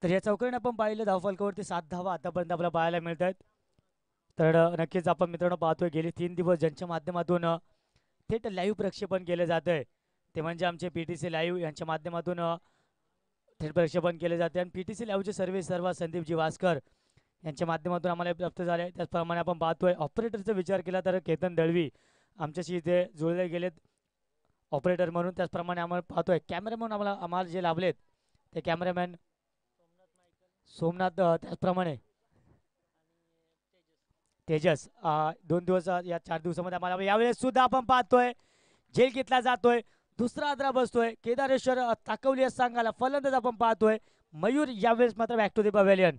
तर या चौकडीने आपण पाहिलं धावफलकावरती 7 धावा आतापर्यंत आपल्याला पाहायला मिळत आहेत. तर नक्कीच आपण मित्रांनो पाहतोय गेले 3 दिवस ज्यांच्या माध्यमातून थेट लाईव्ह प्रक्षेपण केलं जात आहे ते म्हणजे आमचे PTC लाईव्ह यांच्या माध्यमातून थेट प्रक्षेपण केले जाते आणि PTC लाईव्हचे सर्व संदीपजी वास्कर यांच्या माध्यमातून आम्हाला प्राप्त झाले. त्याचप्रमाणे आपण पाहतोय ऑपरेटरचा विचार केला तर केतन दळवी आमच्याशी इथे जुळले गेलेत ऑपरेटर म्हणून. त्याचप्रमाणे आम्हाला पाहतोय कॅमेरामॅन आम्हाला जे लाभलेत ते कॅमेरामॅन सोमनाथ त्याचप्रमाणे तेजस 2 दिवस या 4 दिवसामध्ये आम्हाला यावेळेस सुद्धा आपण पाहतोय झेल घेतला जातोय दुसरा आदरा बसतोय केदारेश्वर ताकवली सांगायला फलंदाज आपण पाहतोय मयूर यावेळेस मात्र बॅक टू द पवेलियन.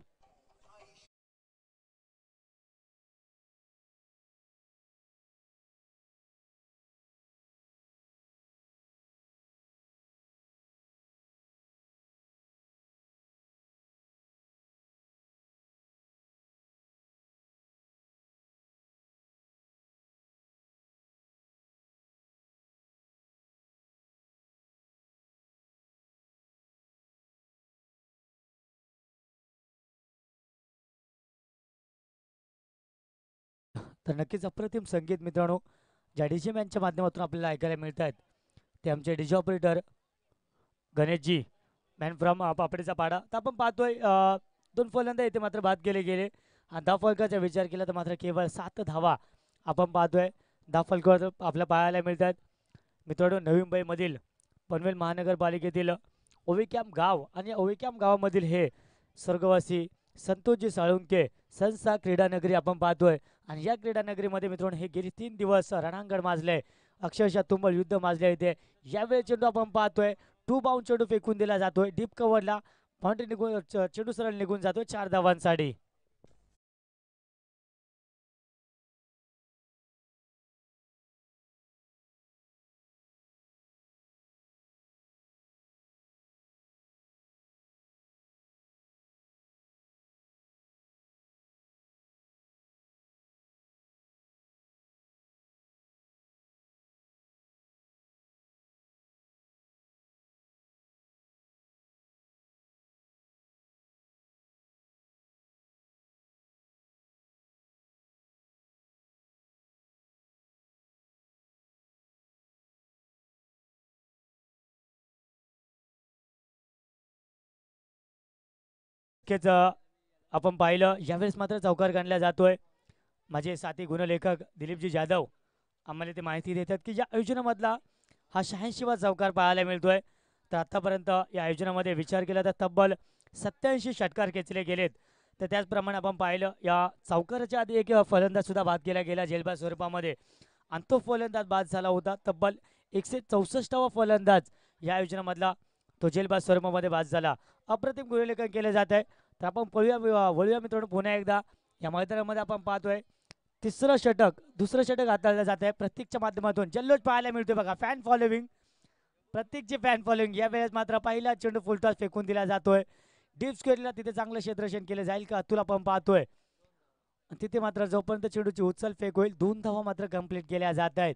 तर नक्कीच अप्रतिम संगीत मित्रांनो ज्या डीजे मॅनच्या माध्यमातून आपल्याला ऐकायला मिळत आहेत ते आमचे DJ operator Ganeshji man from पापडीचा पाडा. तर आपण पाहतोय 2 फलंदाज इथे मात्र बाद केले गेले आणि धावफलकाचा विचार केला तर मात्र केवळ 7 धावा आपण पाहतोय धावफलकावर आपल्याला पाहायला मिळतात. मित्रांनो नवी मुंबईमधील पनवेल महानगरपालिकेतील ओवेकॅम गाव आणि ओवेकॅम गावामधील हे स्वर्गवासी संतोषजी साळुंके संस्था क्रीडानगरी आपण पाहतोय आणि या क्रीडानगरीमध्ये मित्रांनो हे गेली 3 दिवस रणांगण माजले अक्षरशः तुंबळ युद्ध माजले इथे. यावेळी चेंडू आपण पाहतोय 2 बाउंड चेंडू फेकून दिला जातोय डीप कव्हरला बाउंड्री निघून चेंडू सरळ निघून जातोय 4 धावांसाठी. नक्कीच आपण पाहिलं यावेळेस मात्र चौकार गणला जातोय. माझे साथी गुणलेखक दिलीपजी जाधव आम्हाला ते माहिती देतात की या आयोजनामधला हा 86वा चौकार पाहायला मिळतोय. तर आतापर्यंत या आयोजनामध्ये विचार केला तर तब्बल 87 षटकार खेचले गेलेत. तर त्याचप्रमाणे आपण पाहिलं या चौकाराच्या आधी एक फलंदाज सुद्धा बाद केला गेला जेलबाद स्वरूपामध्ये आणि तो फलंदाज बाद झाला होता. तब्बल 164वा फलंदाज या आयोजनामधला तो जेलबाद स्वरूपामध्ये बाद झाला. अप्रतिम गुणलेखन केले जात आहे. तर आपण वळूया मित्रांनो पुन्हा एकदा या मैदानामध्ये आपण पाहतोय दुसरं षटक हाताळलं जात आहे प्रत्येकच्या माध्यमातून जल्लोष पाहायला मिळतोय बघा फॅन फॉलोविंग प्रत्येकची फॅन फॉलोविंग. या वेळेस मात्र पहिला चेंडू फुलटॉस फेकून दिला जातोय डीप स्क्वेअरला तिथे चांगलं क्षेत्ररक्षण केलं जाईल का तुला आपण पाहतोय तिथे मात्र जोपर्यंत चेंडूची उचल फेक होईल 2 धावा मात्र कंप्लीट केल्या जात आहेत.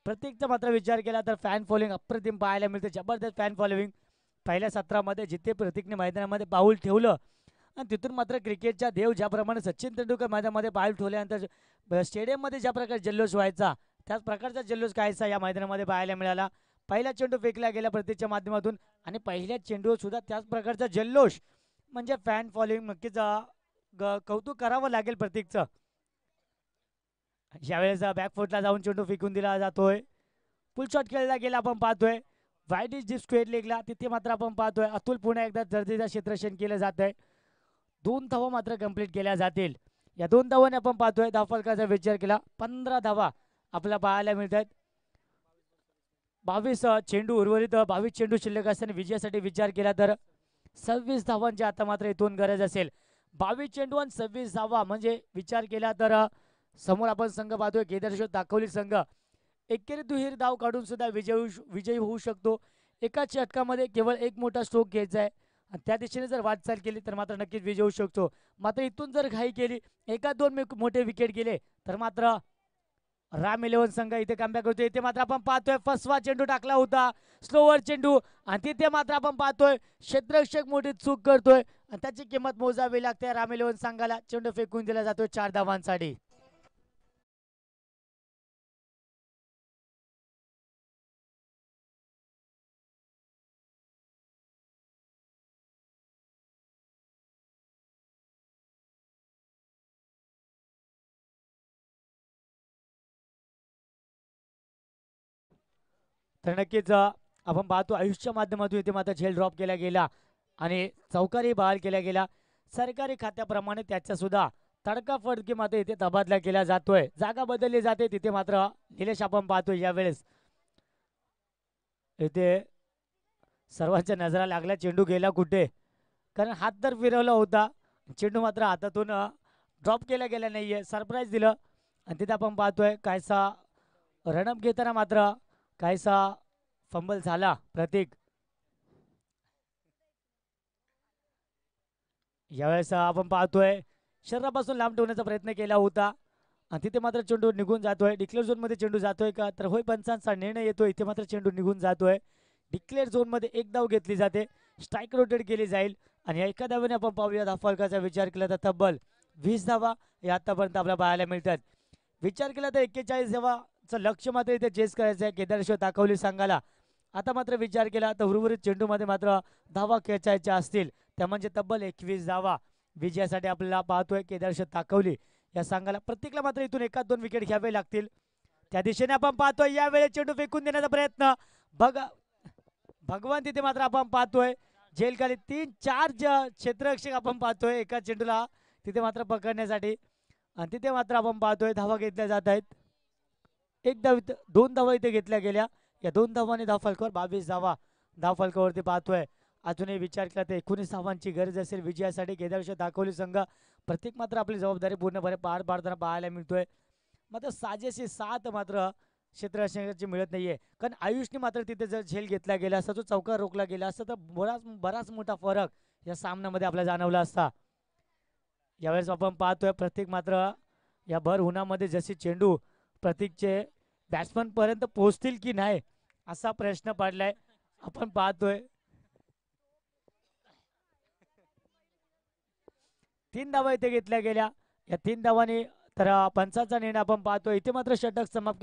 प्रत्येकचा मात्र विचार केला तर फॅन फॉलोइंग अप्रतिम पाहायला मिळते. जबरदस्त फॅन फॉलोइंग पहिल्या सत्रामध्ये जिथे प्रतीकने मैदानामध्ये पाऊल ठेवलं आणि तिथून मात्र क्रिकेटच्या देव ज्याप्रमाणे सचिन तेंडुलकर मैदानामध्ये पाऊल ठेवल्यानंतर स्टेडियममध्ये ज्या प्रकारे जल्लोष व्हायचा त्याच प्रकारचा जल्लोष कायचा या मैदानामध्ये पाहायला मिळाला. पहिला चेंडू फेकला गेला प्रतीकच्या माध्यमातून आणि पहिल्या चेंडूवर सुद्धा त्याच प्रकारचा जल्लोष म्हणजे फॅन फॉलोइंग नक्कीच कौतुक करावं लागेल प्रतीकचं. यावेळेस बॅकफुटला जाऊन चेंडू फेकून दिला जातोय. फुल शॉट खेळला गेला आपण पाहतोय. वाईट इज डी स्क्वेअर लेगला तिथे मात्र आपण पाहतोय अतुल पुन्हा एकदा दर्जेदार क्षेत्ररक्षण केलं जात आहे. 2 धावा मात्र कंप्लीट केल्या जातील. या 2 धावांनी आपण पाहतोय धावफलकाचा विचार केला 15 धावा आपल्याला पाहायला मिळत आहेत. 22 चेंडू उर्वरित 22 चेंडू शिल्लक असताना विजयासाठी विचार केला तर 26 धावांची आता मात्र इथून गरज असेल. 22 चेंडू आणि 26 धावा म्हणजे विचार केला तर समोर आपण संघ पाहतोय केदारेश्वर दाखवली संघ एकेरी दुहेरी धाव काढून सुद्धा विजयी होऊ शकतो. एकाच षटकामध्ये केवळ एक मोठा स्ट्रोक घ्यायचा आहे आणि त्या दिशेने जर वाटचाल केली तर मात्र नक्कीच विजय होऊ शकतो. मात्र इथून जर घाई केली एका दोन मोठे विकेट गेले तर मात्र राम 11 संघ इथे कमबॅक करतोय. इथे मात्र आपण पाहतोय फसवा चेंडू टाकला होता स्लोवर चेंडू आणि तिथे मात्र आपण पाहतोय क्षेत्ररक्षक मोठी चूक करतोय आणि त्याची किंमत मोजावी लागते. राम 11 संघाला चेंडू फेकून दिला जातोय 4 धावांसाठी. तर नक्कीच आपण पाहतो आयुष्याच्या माध्यमातून इथे मात्र झेल ड्रॉप केला गेला आणि चौकारी बहाल केला गेला. सरकारी खात्याप्रमाणे त्याचा सुद्धा तडकाफडकी मात्र इथे तबादला केला जातोय. जागा बदलली जाते तिथे मात्र निलेश आपण पाहतोय यावेळेस इथे सर्वांच्या नजरा लागल्या चेंडू गेला कुठे कारण हात तर फिरवला होता चेंडू मात्र हातातून ड्रॉप केला गेला नाहीये. सरप्राईज दिलं आणि तिथे आपण पाहतोय कायसा रनअप घेताना मात्र कायसा फंबल झाला प्रतीक. यावेळेस आपण पाहतोय शरीरापासून लांब ठेवण्याचा प्रयत्न केला होता आणि तिथे मात्र चेंडू निघून जातोय. डिक्लेअर झोन मध्ये चेंडू जातोय का तर होय पंचांचा निर्णय येतोय. इथे मात्र चेंडू निघून जातोय. डिक्लेअर झोन मध्ये एक धाव घेतली जाते स्ट्राईक रोटेट केली जाईल आणि एका धावेने आपण पाहूया धावफलकाचा विचार केला तर तब्बल 20 धावा या आतापर्यंत आपल्याला पाहायला मिळतात. विचार केला तर 41 धावाचं लक्ष मात्र इथे चेस करायचं आहे केदारेश्वर दाखवली संघाला. आता मात्र विचार केला तर उर्वरित चेंडूमध्ये मात्र धावा खेचायच्या असतील त्या म्हणजे तब्बल 21 धावा विजयासाठी आपल्याला पाहतोय केदारेश्वर दाखवली या संघाला. प्रत्येकाला मात्र इथून एकाच 2 विकेट घ्यावे लागतील त्या दिशेने आपण पाहतोय. यावेळेस चेंडू फेकून देण्याचा प्रयत्न भगवान तिथे मात्र आपण पाहतोय झेल खाली 3-4 क्षेत्ररक्षक आपण पाहतोय एका चेंडूला तिथे मात्र पकडण्यासाठी आणि तिथे मात्र आपण पाहतोय धावा घेतल्या जात आहेत. 2 धावा इथे घेतल्या गेल्या. या 2 धावांनी धावफलकावर 22 धावा धावफलकावरती पाहतोय. अजूनही विचार केला तर 19 धावांची गरज असेल विजयासाठी केदारेश्वर दाखवली संघ प्रत्येक मात्र आपली जबाबदारी पूर्णपणे पार पाडताना पाहायला मिळतोय. मात्र साजेशी 7 मात्र क्षेत्ररक्षकाची मिळत नाहीये कारण आयुषने मात्र तिथे जर झेल घेतला गेला असता तो चौकार रोखला गेला असता तर बराच मोठा फरक या सामन्यामध्ये आपल्याला जाणवला असता. यावेळेस आपण पाहतोय प्रत्येक मात्र या भर उन्हामध्ये जशी चेंडू प्रतीकचे बॅट्समन पर्यंत पोहोचतील की नाही असा प्रश्न पडलाय. आपण पाहतोय 3 धावा इथे घेतल्या गेल्या. या 3 धावांनी तर पंचाचा निर्णय आपण पाहतोय. इथे मात्र षटक समाप्त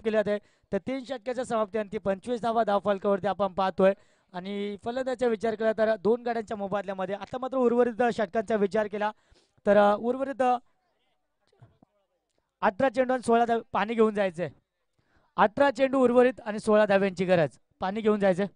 केले जाते तर 3 षटकाच्या समाप्तीनंतर 25 धावा धावफलकावरती आपण पाहतोय आणि फलंदाचा विचार केला तर 2 गाड्यांच्या मोबदल्यामध्ये आता मात्र उर्वरित षटकांचा विचार केला तर उर्वरित 18 चेंडू आणि 16 धावे पाणी घेऊन जायचंय. 18 चेंडू उर्वरित आणि 16 धाव्यांची गरज पाणी घेऊन जायचंय.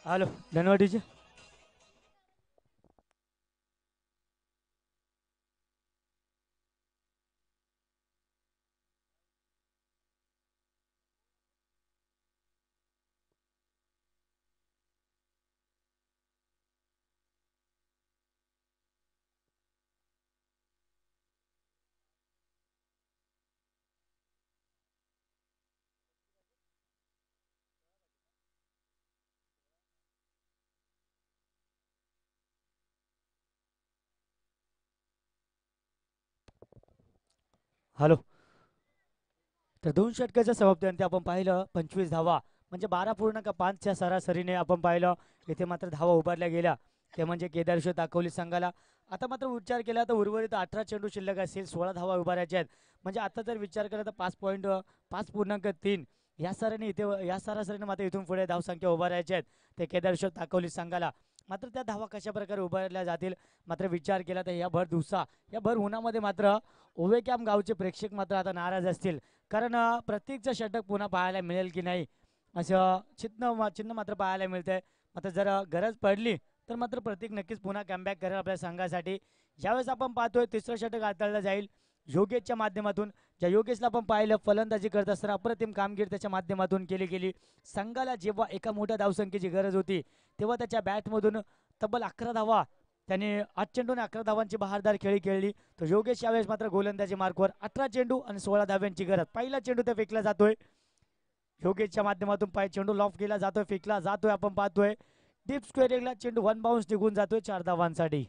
हॅलो धन्यवाद डीजे. हॅलो. तर 2 षटकाच्या समाप्तीनंतर आपण पाहिलं 25 धावा म्हणजे 12.5च्या सरासरीने आपण पाहिलं इथे मात्र धावा उभारल्या गेल्या. ते म्हणजे केदारेश्वर दाखवली संघाला. आता मात्र विचार केला तर उर्वरित 18 चेंडू शिल्लक असतील, 16 धावा उभारायच्या आहेत. म्हणजे आता जर विचार केला तर 5.3 या सराने इथे या सरासरीने मात्र इथून पुढे धावसंख्या उभारायच्या आहेत ते केदारेश्वर दाखवली संघाला. मात्र त्या धावा कशा प्रकारे उभारल्या जातील मात्र विचार केला तर या भर दिवसा या भर उन्हामध्ये मात्र ओवेकॅम्प गावचे प्रेक्षक मात्र आता नाराज असतील. कारण प्रत्येकचं षटक पुन्हा पाहायला मिळेल की नाही असं चिन्ह मात्र पाहायला मिळतंय. मात्र जर गरज पडली तर मात्र प्रत्येक नक्कीच पुन्हा कमबॅक करेल आपल्या संघासाठी. ज्यावेळेस आपण पाहतोय तिसरं षटक हाताळलं जाईल योगेशच्या माध्यमातून. ज्या योगेशला आपण पाहिलं फलंदाजी करत असताना अप्रतिम कामगिरी त्याच्या माध्यमातून गेली. संघाला जेव्हा एका मोठ्या धावसंख्येची गरज होती तेव्हा त्याच्या बॅटमधून तब्बल 11 धावा त्याने 8 चेंडूने 11 धावांची बहारदार खेळी खेळली. तर योगेश यावेळेस मात्र गोलंदाजी मार्कवर 18 चेंडू आणि 16 धाव्यांची गरज. पहिला चेंडू ते फेकला जातोय योगेशच्या माध्यमातून. चेंडू लॉफ केला जातोय, फेकला जातोय, आपण पाहतोय डीप स्क्वेअर एकला चेंडू 1 बाउन्स निघून जातोय 4 धावांसाठी.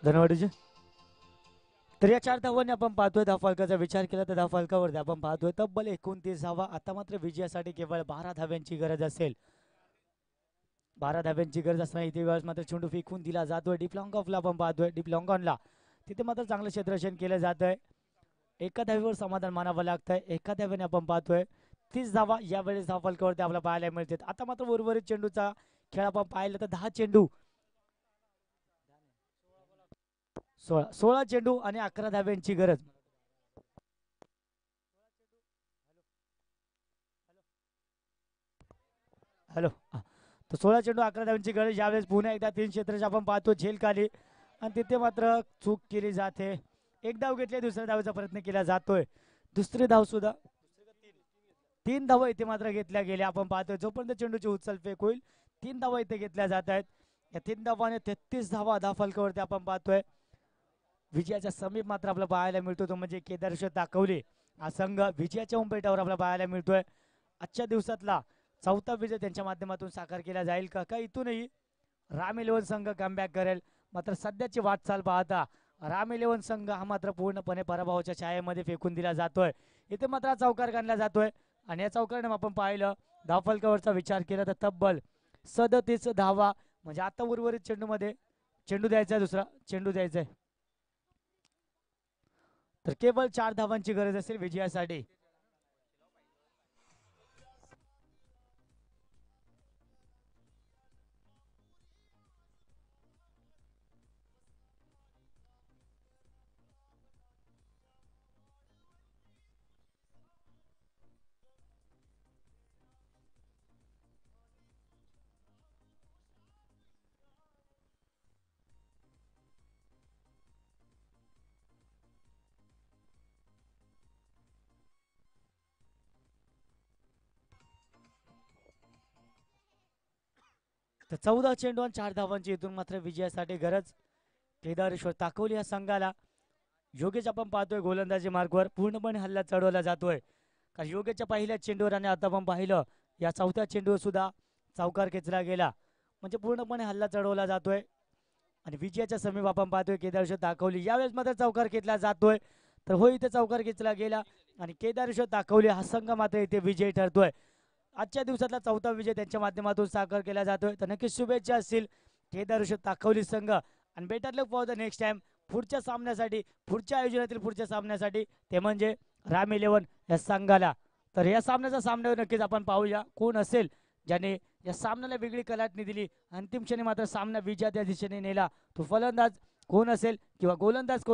धन्यवाद. तर या 4 धावांनी आपण पाहतोय धावफलकाचा विचार केला तर धावफलकावरती आपण पाहतोय तब्बल 29 धावा. आता मात्र विजयासाठी केवळ 12 धाव्यांची गरज असेल. 12 धाव्यांची गरज असताना इथे वेळेस मात्र चेंडू फेकून दिला जातोय डीप लॉंग ऑफला. आपण पाहतोय डीप लॉंग ऑनला तिथे मात्र चांगलं क्षेत्ररक्षण केलं जात आहे. एका धावीवर समाधान मानावं लागतंय. एका धाव्याने आपण पाहतोय 30 धावा यावेळेस धावफलकावरती आपल्याला पाहायला मिळते. आता मात्र उर्वरित चेंडूचा खेळ आपण पाहिलं तर 10 चेंडू 16 चेंडू आणि 11 धाव्यांची गरज. हॅलो. तर 16 चेंडू 11 धाव्यांची गरज. यावेळेस पुन्हा एकदा 3 क्षेत्राची आपण पाहतो झेल खाली आणि तिथे मात्र चूक केली जाते. एक धाव घेतली, दुसऱ्या धावेचा प्रयत्न केला जातोय. दुसरी धाव सुद्धा 3 धावा इथे मात्र घेतल्या गेल्या. आपण पाहतोय जोपर्यंत चेंडूची उचल फेक होईल 3 धावा इथे घेतल्या जात आहेत. या 3 धावाने 33 धावा धावफलकावरती आपण पाहतोय. विजयाच्या समीप मात्र आपल्याला पाहायला मिळतो तो म्हणजे केदारेश्वर दाखवले हा संघ विजयाच्या उंबरठ्यावर आपल्याला पाहायला मिळतोय. आजच्या दिवसातला 4था विजय त्यांच्या माध्यमातून साकार केला जाईल का इथूनही राम 11 संघ कमबॅक करेल. मात्र सध्याची वाटचाल पाहता राम 11 संघ हा मात्र पूर्णपणे पराभवाच्या छायेमध्ये फेकून दिला जातोय. इथे मात्र चौकार गणला जातोय आणि या चौकाराने आपण पाहिलं धावफलकावरचा विचार केला तर तब्बल 37 धावा. म्हणजे आता उर्वरित चेंडूमध्ये चेंडू द्यायचा, दुसरा चेंडू द्यायचा आहे तर केवळ 4 धावांची गरज असेल विजयासाठी. तर 14 चेंडू आणि 4 धावांची इथून मात्र विजयासाठी गरज केदारेश्वर दाखवली या संघाला. योगेश आपण पाहतोय गोलंदाजी मार्गवर पूर्णपणे हल्ला चढवला जातोय. कारण योगेशच्या पहिल्या चेंडूवर आणि आता आपण पाहिलं या 4थ्या चेंडूवर सुद्धा चौकार खेचला गेला. म्हणजे पूर्णपणे हल्ला चढवला जातोय आणि विजयाच्या समीप आपण पाहतोय केदारेश्वर दाखवली. यावेळेस मात्र चौकार खेचला जातोय तर हो इथे चौकार खेचला गेला आणि केदारेश्वर दाखवली हा संघ मात्र इथे विजयी ठरतोय. आजच्या दिवसातला 4था विजय त्यांच्या माध्यमातून साकार केला जातोय. तर नक्कीच शुभेच्छा असतील केदारेश्वर दाखवली संघ आणि better luck for the next time पुढच्या सामन्यासाठी, पुढच्या आयोजनातील पुढच्या सामन्यासाठी ते म्हणजे राम 11 या संघाला. तर या सामन्यावर नक्कीच आपण पाहूया कोण असेल ज्याने या सामन्याला वेगळी कलाटणी दिली. अंतिम क्षणी मात्र सामना विजयाच्या दिशेने नेला तो फलंदाज कोण असेल किंवा गोलंदाज कोण